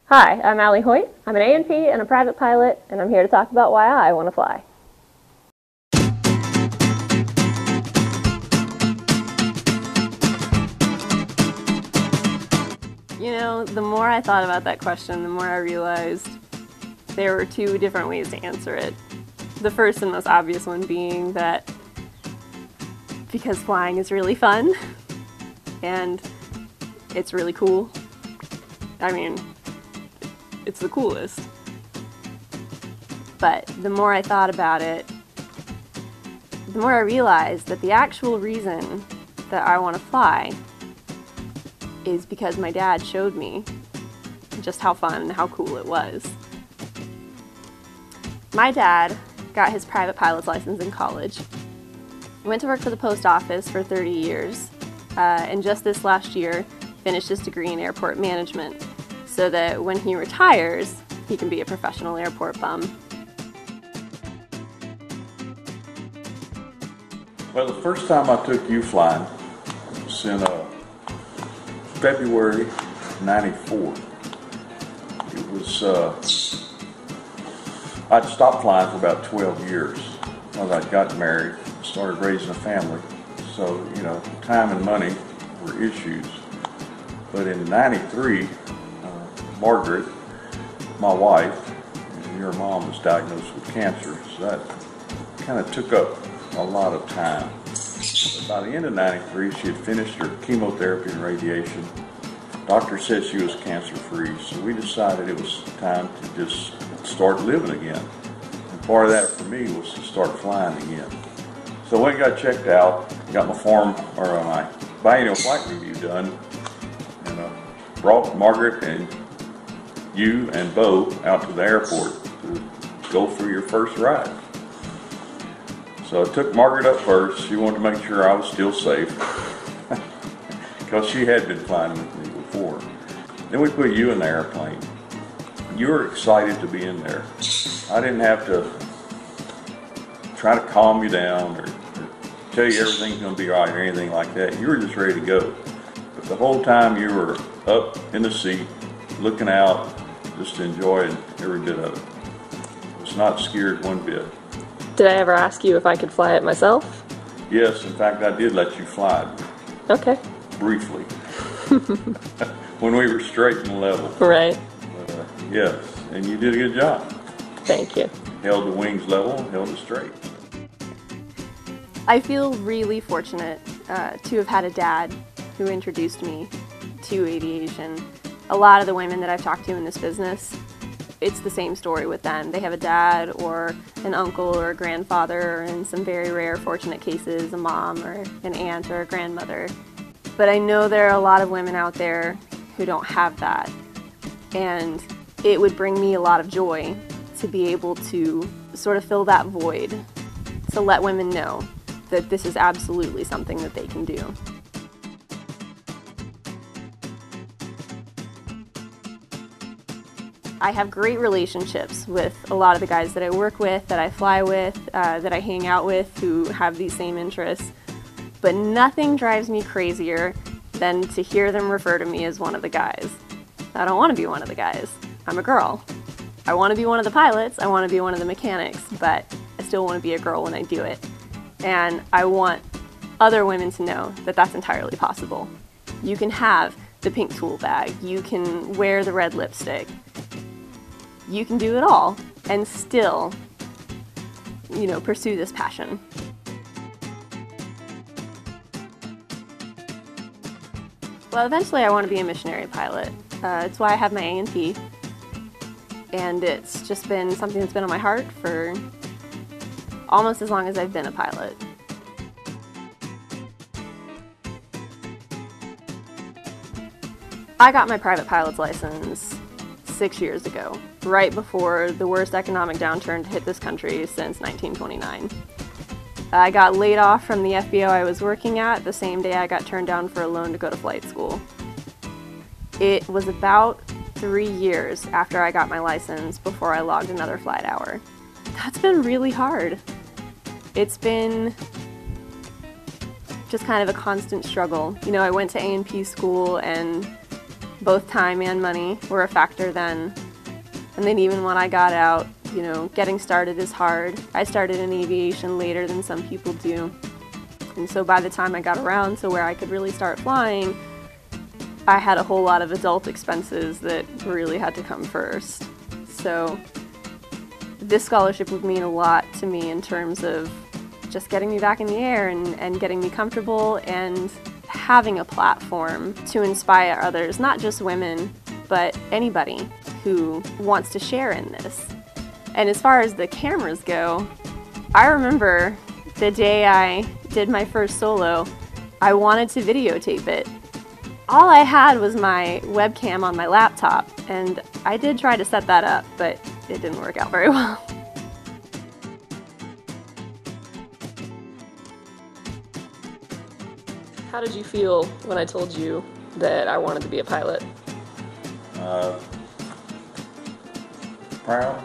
Hi, I'm Allie Hoyt. I'm an A&P and a private pilot, and I'm here to talk about why I want to fly. You know, the more I thought about that question, the more I realized there were two different ways to answer it. The first and most obvious one being that because flying is really fun, and it's really cool. I mean, it's the coolest. But the more I thought about it, the more I realized that the actual reason that I want to fly is because my dad showed me just how fun and how cool it was. My dad got his private pilot's license in college. He went to work for the post office for 30 years, and just this last year finished his degree in airport management so that when he retires, he can be a professional airport bum. Well, the first time I took you flying was in February '94. It was, I'd stopped flying for about 12 years. Well, I got married, started raising a family, so, you know, time and money were issues. But in '93, Margaret, my wife, and your mom was diagnosed with cancer, so that kind of took up a lot of time. But by the end of '93, she had finished her chemotherapy and radiation. Doctor said she was cancer-free, so we decided it was time to just start living again. And part of that for me was to start flying again. So I went and got checked out, got my biennial flight review done, and brought Margaret and you and Bo out to the airport to go for your first ride. So I took Margaret up first. She wanted to make sure I was still safe because she had been flying with me before. Then we put you in the airplane. You were excited to be in there. I didn't have to try to calm you down or tell you everything's going to be all right or anything like that. You were just ready to go. But the whole time you were up in the seat, looking out, just enjoying every bit of it. I was not scared one bit. Did I ever ask you if I could fly it myself? Yes, in fact, I did let you fly. Okay. Briefly. When we were straight and level. Right. But, yes, and you did a good job. Thank you. Held the wings level, held it straight. I feel really fortunate to have had a dad who introduced me to aviation. A lot of the women that I've talked to in this business, it's the same story with them. They have a dad or an uncle or a grandfather, or in some very rare fortunate cases, a mom or an aunt or a grandmother. But I know there are a lot of women out there who don't have that. And it would bring me a lot of joy to be able to sort of fill that void, to let women know that this is absolutely something that they can do. I have great relationships with a lot of the guys that I work with, that I fly with, that I hang out with, who have these same interests. But nothing drives me crazier than to hear them refer to me as one of the guys. I don't want to be one of the guys. I'm a girl. I want to be one of the pilots, I want to be one of the mechanics, but I still want to be a girl when I do it. And I want other women to know that that's entirely possible. You can have the pink tool bag, you can wear the red lipstick, you can do it all and still, you know, pursue this passion. Well, eventually I want to be a missionary pilot. It's why I have my A&P, and it's just been something that's been on my heart for almost as long as I've been a pilot. I got my private pilot's license 6 years ago, right before the worst economic downturn to hit this country since 1929. I got laid off from the FBO I was working at the same day I got turned down for a loan to go to flight school. It was about 3 years after I got my license before I logged another flight hour. That's been really hard. It's been just kind of a constant struggle. You know, I went to A&P school and Both time and money were a factor then. And then even when I got out, you know, getting started is hard. I started in aviation later than some people do. And so by the time I got around to where I could really start flying, I had a whole lot of adult expenses that really had to come first. So this scholarship would mean a lot to me in terms of just getting me back in the air and getting me comfortable and having a platform to inspire others, not just women, but anybody who wants to share in this. And as far as the cameras go, I remember the day I did my first solo, I wanted to videotape it. All I had was my webcam on my laptop, and I did try to set that up, but it didn't work out very well. How did you feel when I told you that I wanted to be a pilot? Proud.